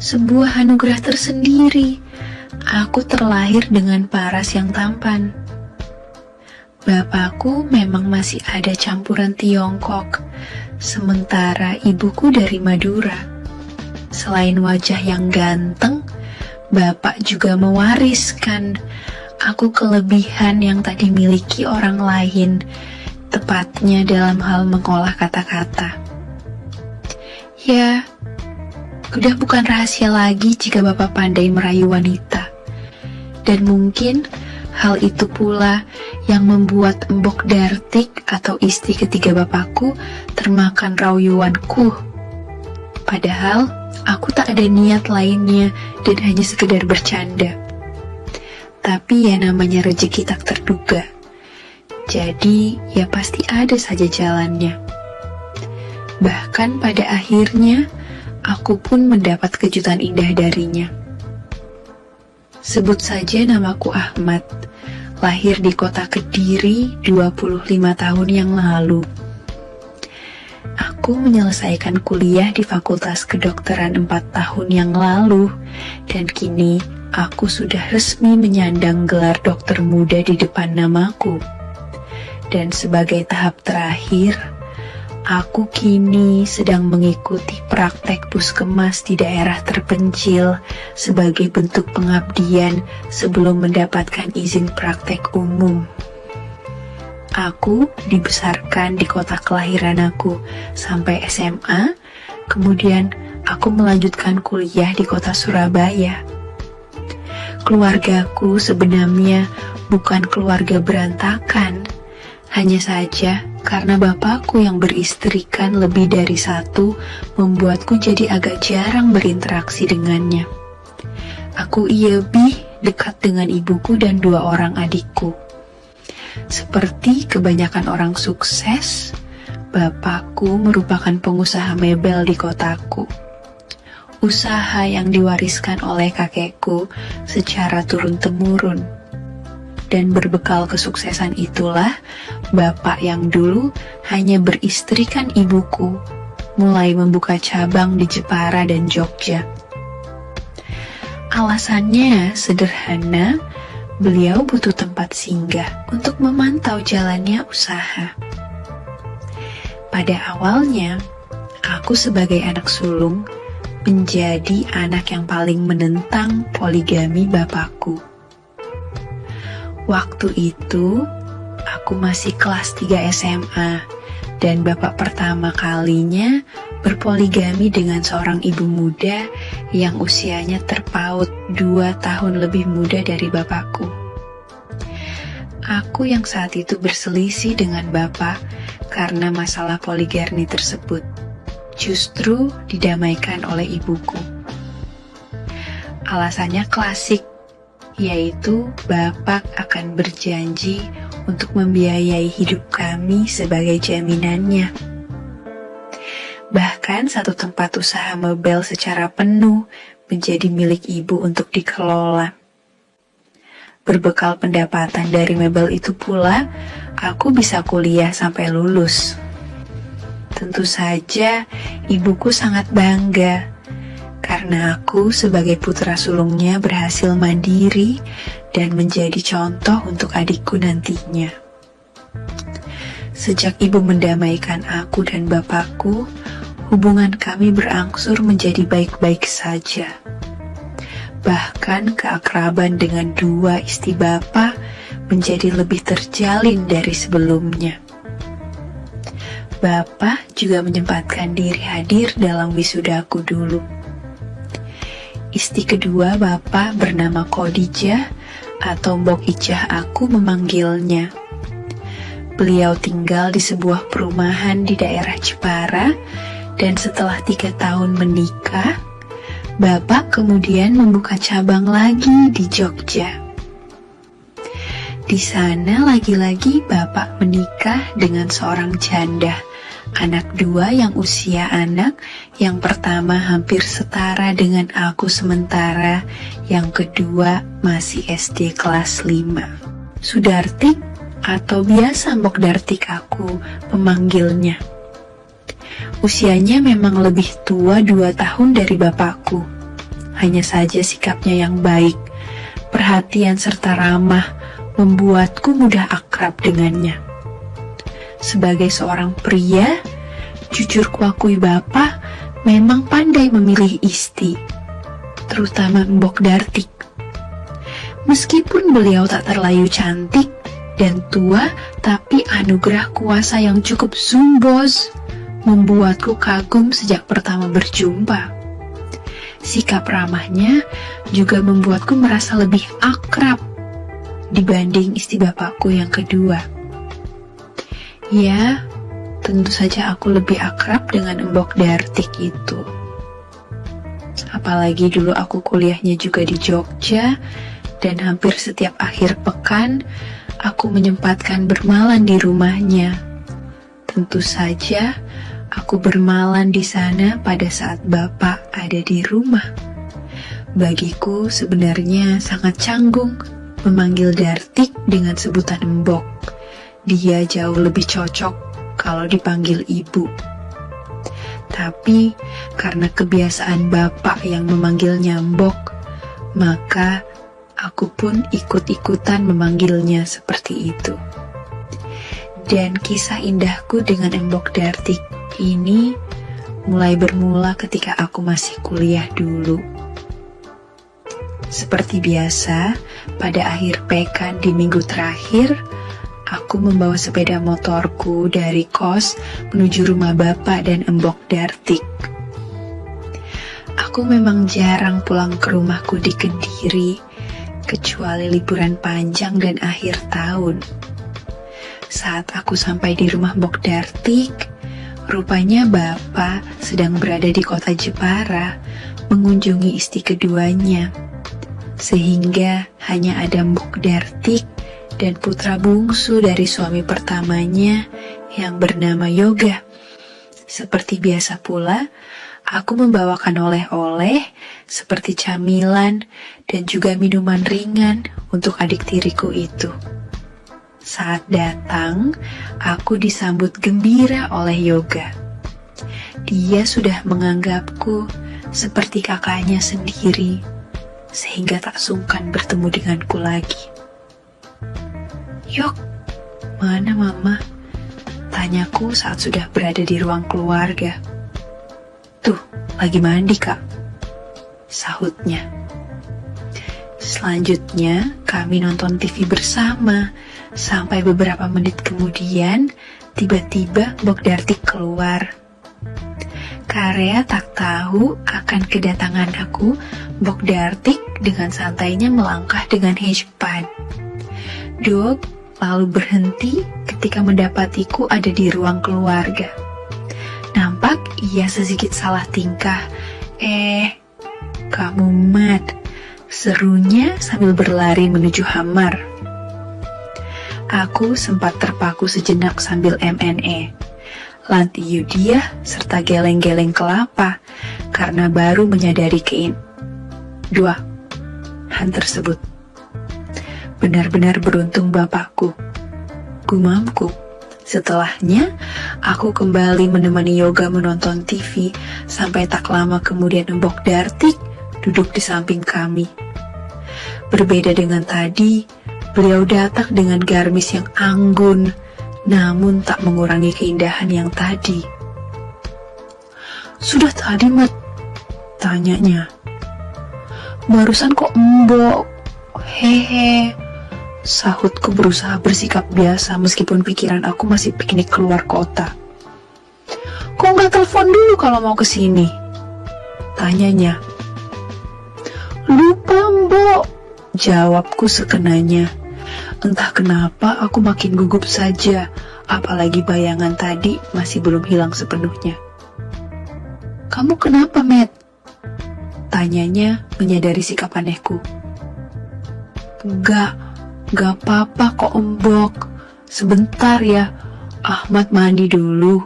sebuah anugerah tersendiri. Aku terlahir dengan paras yang tampan. Bapakku memang masih ada campuran Tiongkok, sementara ibuku dari Madura. Selain wajah yang ganteng, bapak juga mewariskan aku kelebihan yang tak dimiliki orang lain, tepatnya dalam hal mengolah kata-kata. Ya, udah bukan rahasia lagi jika bapak pandai merayu wanita. Dan mungkin hal itu pula yang membuat Mbok Dartik atau istri ketiga bapakku termakan rauyuanku. Padahal aku tak ada niat lainnya dan hanya sekedar bercanda. Tapi ya namanya rezeki tak terduga. Jadi ya pasti ada saja jalannya. Bahkan pada akhirnya aku pun mendapat kejutan indah darinya. Sebut saja namaku Ahmad, lahir di kota Kediri 25 tahun yang lalu. Aku menyelesaikan kuliah di Fakultas Kedokteran 4 tahun yang lalu, dan kini aku sudah resmi menyandang gelar dokter muda di depan namaku. Dan sebagai tahap terakhir, aku kini sedang mengikuti praktek puskesmas di daerah terpencil sebagai bentuk pengabdian sebelum mendapatkan izin praktek umum. Aku dibesarkan di kota kelahiran aku sampai SMA, kemudian aku melanjutkan kuliah di kota Surabaya. Keluargaku sebenarnya bukan keluarga berantakan, hanya saja karena bapakku yang beristrikan lebih dari satu membuatku jadi agak jarang berinteraksi dengannya. Aku lebih dekat dengan ibuku dan 2 orang adikku. Seperti kebanyakan orang sukses, bapakku merupakan pengusaha mebel di kotaku. Usaha yang diwariskan oleh kakekku secara turun-temurun. Dan berbekal kesuksesan itulah, bapak yang dulu hanya beristrikan ibuku, mulai membuka cabang di Jepara dan Jogja. Alasannya sederhana, beliau butuh tempat singgah untuk memantau jalannya usaha. Pada awalnya, aku sebagai anak sulung menjadi anak yang paling menentang poligami bapakku. Waktu itu, aku masih kelas 3 SMA, dan bapak pertama kalinya berpoligami dengan seorang ibu muda yang usianya terpaut 2 tahun lebih muda dari bapakku. Aku yang saat itu berselisih dengan bapak karena masalah poligami tersebut, justru didamaikan oleh ibuku. Alasannya klasik, yaitu bapak akan berjanji untuk membiayai hidup kami sebagai jaminannya. Bahkan satu tempat usaha mebel secara penuh menjadi milik ibu untuk dikelola. Berbekal pendapatan dari mebel itu pula, aku bisa kuliah sampai lulus. Tentu saja ibuku sangat bangga karena aku sebagai putra sulungnya berhasil mandiri dan menjadi contoh untuk adikku nantinya. Sejak ibu mendamaikan aku dan bapakku, hubungan kami berangsur menjadi baik-baik saja. Bahkan keakraban dengan 2 istri bapak menjadi lebih terjalin dari sebelumnya. Bapak juga menyempatkan diri hadir dalam wisudaku dulu. Istri kedua bapak bernama Khadijah atau Mbok Ijah aku memanggilnya. Beliau tinggal di sebuah perumahan di daerah Jepara, dan setelah 3 tahun menikah, bapak kemudian membuka cabang lagi di Jogja. Di sana lagi-lagi bapak menikah dengan seorang janda, anak 2 yang usia anak yang pertama hampir setara dengan aku, sementara yang kedua masih SD kelas 5. Sudartik atau biasa Mbok Dartik aku memanggilnya. Usianya memang lebih tua 2 tahun dari bapakku. Hanya saja sikapnya yang baik, perhatian serta ramah membuatku mudah akrab dengannya. Sebagai seorang pria, jujur kuakui Bapak memang pandai memilih isti, terutama Mbok Dartik. Meskipun beliau tak terlalu cantik dan tua, tapi anugerah kuasa yang cukup zumbos membuatku kagum sejak pertama berjumpa. Sikap ramahnya juga membuatku merasa lebih akrab dibanding istri bapakku yang kedua. Ya, tentu saja aku lebih akrab dengan Mbok Dartik itu. Apalagi dulu aku kuliahnya juga di Jogja, dan hampir setiap akhir pekan aku menyempatkan bermalam di rumahnya. Tentu saja aku bermalam di sana pada saat Bapak ada di rumah. Bagiku sebenarnya sangat canggung memanggil Dartik dengan sebutan Mbok. Dia jauh lebih cocok kalau dipanggil Ibu. Tapi karena kebiasaan Bapak yang memanggilnya Mbok, maka aku pun ikut-ikutan memanggilnya seperti itu. Dan kisah indahku dengan Mbok Dartik ini mulai bermula ketika aku masih kuliah dulu. Seperti biasa, pada akhir pekan di minggu terakhir, aku membawa sepeda motorku dari kos menuju rumah Bapak dan Mbok Dartik. Aku memang jarang pulang ke rumahku di Kediri, kecuali liburan panjang dan akhir tahun. Saat aku sampai di rumah Mbok Dartik, rupanya Bapak sedang berada di kota Jepara mengunjungi istri keduanya. Sehingga hanya ada Mbok Dartik dan putra bungsu dari suami pertamanya yang bernama Yoga. Seperti biasa pula, aku membawakan oleh-oleh seperti camilan dan juga minuman ringan untuk adik tiriku itu. Saat datang, aku disambut gembira oleh Yoga. Dia sudah menganggapku seperti kakaknya sendiri, sehingga tak sungkan bertemu denganku lagi. "Yok, mana Mama?" tanyaku saat sudah berada di ruang keluarga. "Tuh, lagi mandi Kak," sahutnya. Selanjutnya, kami nonton TV bersama. Sampai beberapa menit kemudian, tiba-tiba Mbok Dartik keluar. Karya tak tahu akan kedatangan aku, Mbok Dartik dengan santainya melangkah dengan hejpan. Dok lalu berhenti ketika mendapatiku ada di ruang keluarga. Nampak ia sedikit salah tingkah. Kamu Mat," serunya sambil berlari menuju kamar. Aku sempat terpaku sejenak sambil MNE, lanti Yudiah serta geleng-geleng kelapa karena baru menyadari dua hal tersebut. Benar-benar beruntung Bapakku, gumamku. Setelahnya, aku kembali menemani Yoga menonton TV sampai tak lama kemudian Mbok Dartik duduk di samping kami. Berbeda dengan tadi, beliau datang dengan garmis yang anggun, namun tak mengurangi keindahan yang tadi. "Sudah tadi, Mat?" tanyanya. "Barusan kok Mbok?" "Hehe," sahutku berusaha bersikap biasa meskipun pikiran aku masih piknik keluar kota. "Kok nggak telepon dulu kalau mau kesini?" tanyanya. "Lupa Mbok," jawabku sekenanya. Entah kenapa aku makin gugup saja, apalagi bayangan tadi masih belum hilang sepenuhnya. "Kamu kenapa, Matt?" tanyanya menyadari sikap anehku. Gak apa-apa kok Mbok. Sebentar ya, Ahmad mandi dulu."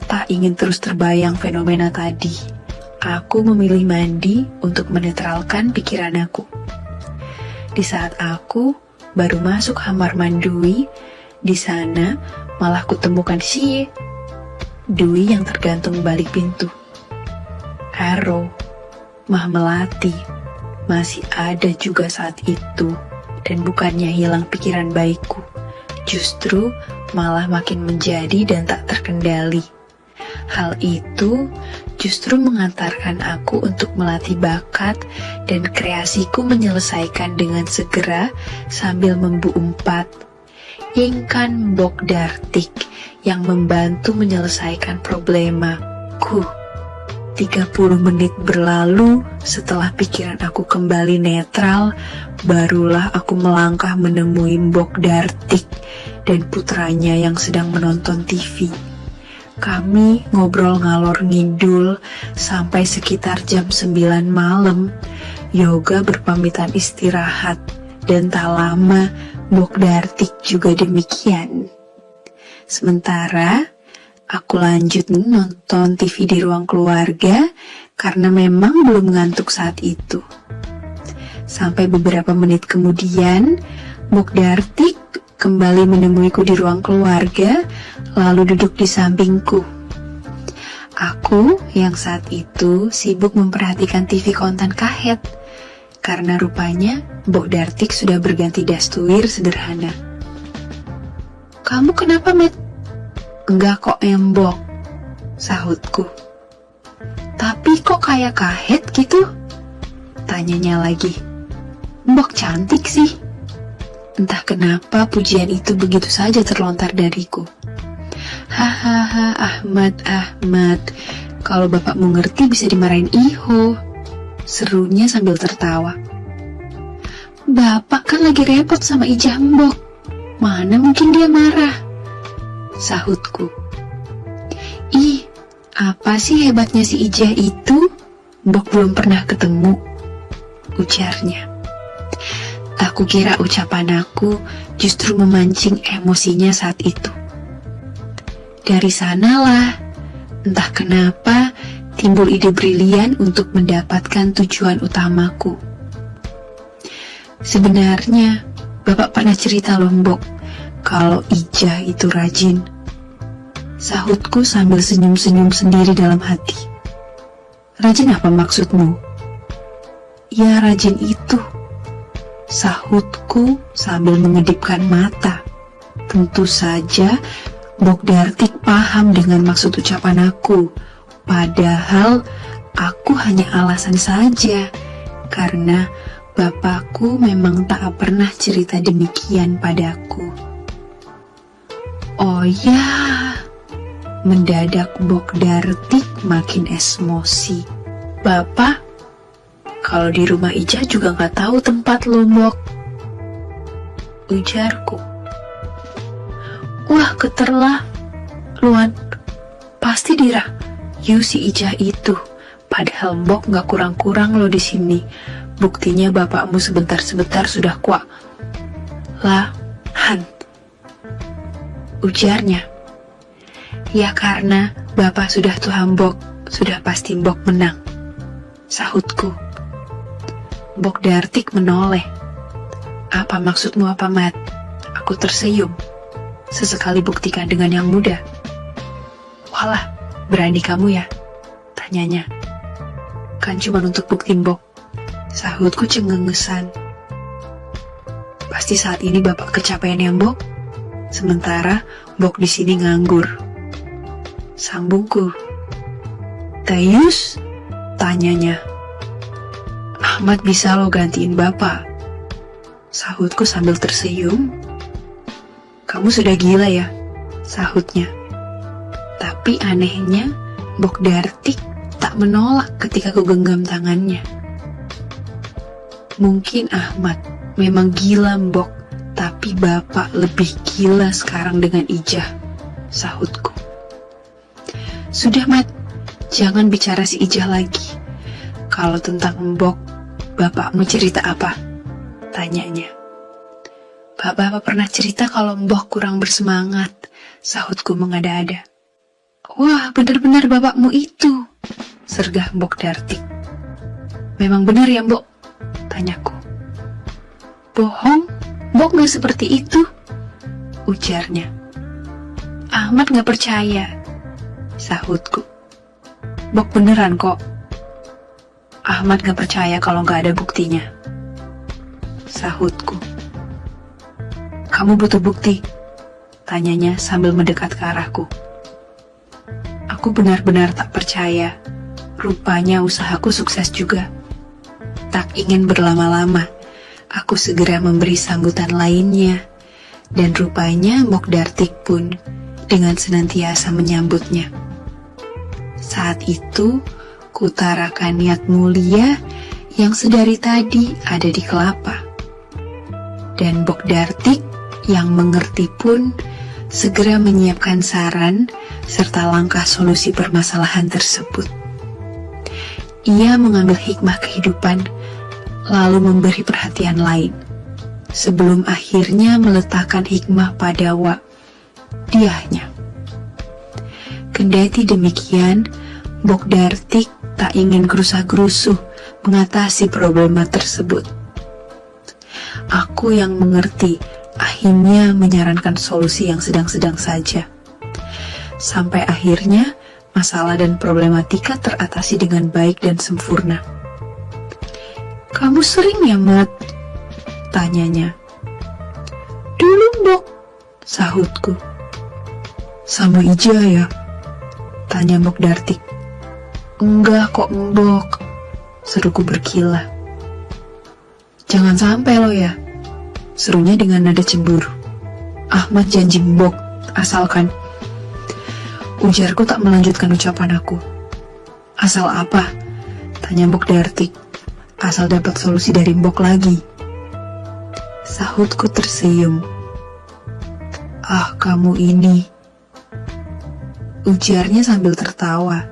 Tak ingin terus terbayang fenomena tadi, aku memilih mandi untuk menetralkan pikiran aku. Di saat aku baru masuk kamar mandui, di sana malah kutemukan si Dwi yang tergantung balik pintu. Haro, Mah Melati masih ada juga saat itu, dan bukannya hilang pikiran baikku, justru malah makin menjadi dan tak terkendali. Hal itu justru mengantarkan aku untuk melatih bakat dan kreasiku menyelesaikan dengan segera sambil membu umpat. Ingkan Mbok Dartik yang membantu menyelesaikan problemaku. 30 menit berlalu setelah pikiran aku kembali netral, barulah aku melangkah menemui Mbok Dartik dan putranya yang sedang menonton TV. Kami ngobrol ngalor ngidul sampai sekitar jam 9 malam. Yoga berpamitan istirahat dan tak lama Mbok Dartik juga demikian. Sementara aku lanjut nonton TV di ruang keluarga karena memang belum ngantuk saat itu. Sampai beberapa menit kemudian, Mbok Dartik kembali menemuiku di ruang keluarga, lalu duduk di sampingku. Aku yang saat itu sibuk memperhatikan TV konten kahet, karena rupanya Mbok Dartik sudah berganti dastuir sederhana. "Kamu kenapa, Met?" "Enggak kok, Mbok," sahutku. "Tapi kok kayak kahet gitu?" tanyanya lagi. "Mbok cantik sih." Entah kenapa pujian itu begitu saja terlontar dariku. "Hahaha, Ahmad, kalau bapakmu ngerti bisa dimarahin Iho," serunya sambil tertawa. "Bapak kan lagi repot sama Ijah Mbok, mana mungkin dia marah," sahutku. "Ih, apa sih hebatnya si Ijah itu? Mbok belum pernah ketemu," ujarnya. Aku kira ucapan aku justru memancing emosinya saat itu. Dari sanalah, entah kenapa, timbul ide brilian untuk mendapatkan tujuan utamaku. "Sebenarnya, Bapak pernah cerita Lombok, kalau Ijah itu rajin," sahutku sambil senyum-senyum sendiri dalam hati. "Rajin apa maksudmu?" "Ya rajin itu," sahutku sambil mengedipkan mata. Tentu saja Mbok Dartik paham dengan maksud ucapan aku, padahal aku hanya alasan saja, karena bapakku memang tak pernah cerita demikian padaku. Oh ya, mendadak Mbok Dartik makin emosi. "Bapak, kalau di rumah Ijah juga gak tahu tempat lo, Mbok," ujarku. "Wah, keterlah, Luan, pasti dirah you si Ijah itu. Padahal Mbok gak kurang-kurang lo di sini. Buktinya bapakmu sebentar-sebentar sudah kuat." "Lah, Han," ujarnya. "Ya karena bapak sudah tua Mbok, sudah pasti Mbok menang," sahutku. Mbok Dartik menoleh. "Apa maksudmu apa, Mat?" Aku tersenyum. "Sesekali buktikan dengan yang muda." "Walah, berani kamu ya?" tanyanya. "Kan cuma untuk bukti, Mbok," sahutku cengengesan. "Pasti saat ini bapak kecapean ya, Mbok? Sementara Mbok di sini nganggur," sambungku. "Tayus?" tanyanya. "Ahmad bisa lo gantiin bapak," sahutku sambil tersenyum. "Kamu sudah gila ya?" sahutnya. Tapi anehnya, Mbok Dartik tak menolak ketika ku genggam tangannya. "Mungkin Ahmad memang gila, Mbok, tapi bapak lebih gila sekarang dengan Ijah," sahutku. "Sudah, Mat, jangan bicara si Ijah lagi. Kalau tentang Mbok, bapakmu cerita apa?" tanyanya. "Bapak pernah cerita kalau Mbok kurang bersemangat," sahutku mengada-ada. "Wah, benar-benar bapakmu itu," sergah Mbok Dartik. "Memang benar ya, Mbok?" tanyaku. "Bohong, Mbok gak seperti itu," ujarnya. "Ahmad gak percaya," sahutku. "Mbok beneran kok." Ahmad gak percaya kalau gak ada buktinya. Sahutku. Kamu butuh bukti? Tanyanya sambil mendekat ke arahku. Aku benar-benar tak percaya. Rupanya usahaku sukses juga. Tak ingin berlama-lama, aku segera memberi sambutan lainnya. Dan rupanya Mbok Dartik pun dengan senantiasa menyambutnya. Saat itu, kutarakan niat mulia yang sedari tadi ada di kelapa. Dan Mbok Dartik yang mengerti pun segera menyiapkan saran serta langkah solusi permasalahan tersebut. Ia mengambil hikmah kehidupan lalu memberi perhatian lain sebelum akhirnya meletakkan hikmah pada diahnya. Kendati demikian, Mbok Dartik tak ingin gerusa-gerusuh mengatasi problema tersebut. Aku yang mengerti akhirnya menyarankan solusi yang sedang-sedang saja. Sampai akhirnya masalah dan problematika teratasi dengan baik dan sempurna. Kamu sering ya, Mat? Tanyanya. Dulu, Mbok, sahutku. Sama Ija ya? Tanya Mbok Dartik. Enggak kok, Mbok, seruku berkilah. Jangan sampai lo ya, serunya dengan nada cemburu. Ahmad janji Mbok, asalkan. Ujarku tak melanjutkan ucapan aku. Asal apa? Tanya Mbok Dartik. Asal dapat solusi dari Mbok lagi. Sahutku tersenyum. Ah, kamu ini. Ujarnya sambil tertawa.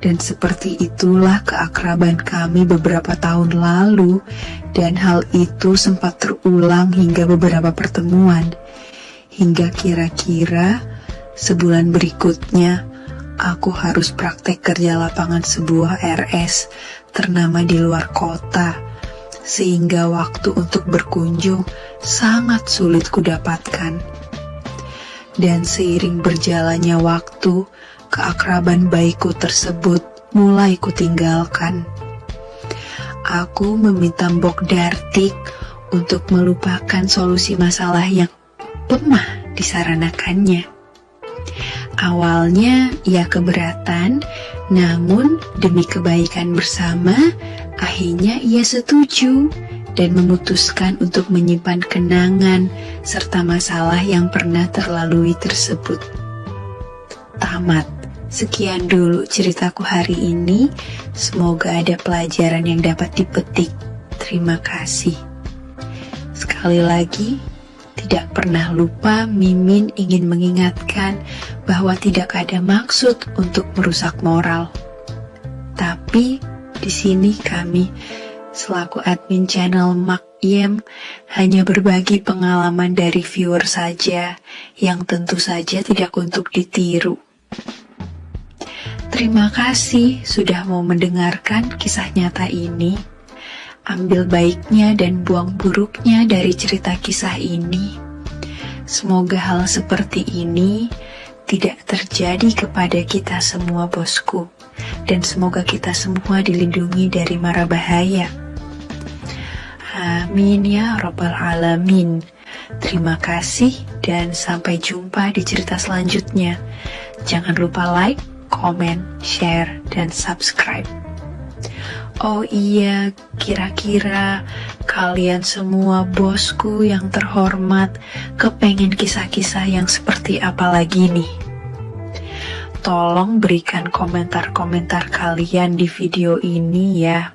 Dan seperti itulah keakraban kami beberapa tahun lalu, dan hal itu sempat terulang hingga beberapa pertemuan. Hingga kira-kira sebulan berikutnya, aku harus praktek kerja lapangan sebuah RS ternama di luar kota, sehingga waktu untuk berkunjung sangat sulit kudapatkan. Dan seiring berjalannya waktu, keakraban baikku tersebut mulai kutinggalkan. Aku meminta Mbok Dartik untuk melupakan solusi masalah yang pernah disaranakannya. Awalnya ia keberatan, namun demi kebaikan bersama, akhirnya ia setuju dan memutuskan untuk menyimpan kenangan serta masalah yang pernah terlalui tersebut. Tamat. Sekian dulu ceritaku hari ini. Semoga ada pelajaran yang dapat dipetik. Terima kasih. Sekali lagi, tidak pernah lupa Mimin ingin mengingatkan bahwa tidak ada maksud untuk merusak moral. Tapi di sini kami selaku admin channel Makyem hanya berbagi pengalaman dari viewer saja yang tentu saja tidak untuk ditiru. Terima kasih sudah mau mendengarkan kisah nyata ini. Ambil baiknya dan buang buruknya dari cerita kisah ini. Semoga hal seperti ini tidak terjadi kepada kita semua, bosku. Dan semoga kita semua dilindungi dari mara bahaya. Amin ya Rabbal Alamin. Terima kasih dan sampai jumpa di cerita selanjutnya. Jangan lupa like, komen, share, dan subscribe. Oh iya, kira-kira kalian semua bosku yang terhormat kepengen kisah-kisah yang seperti apa lagi nih? Tolong berikan komentar-komentar kalian di video ini ya.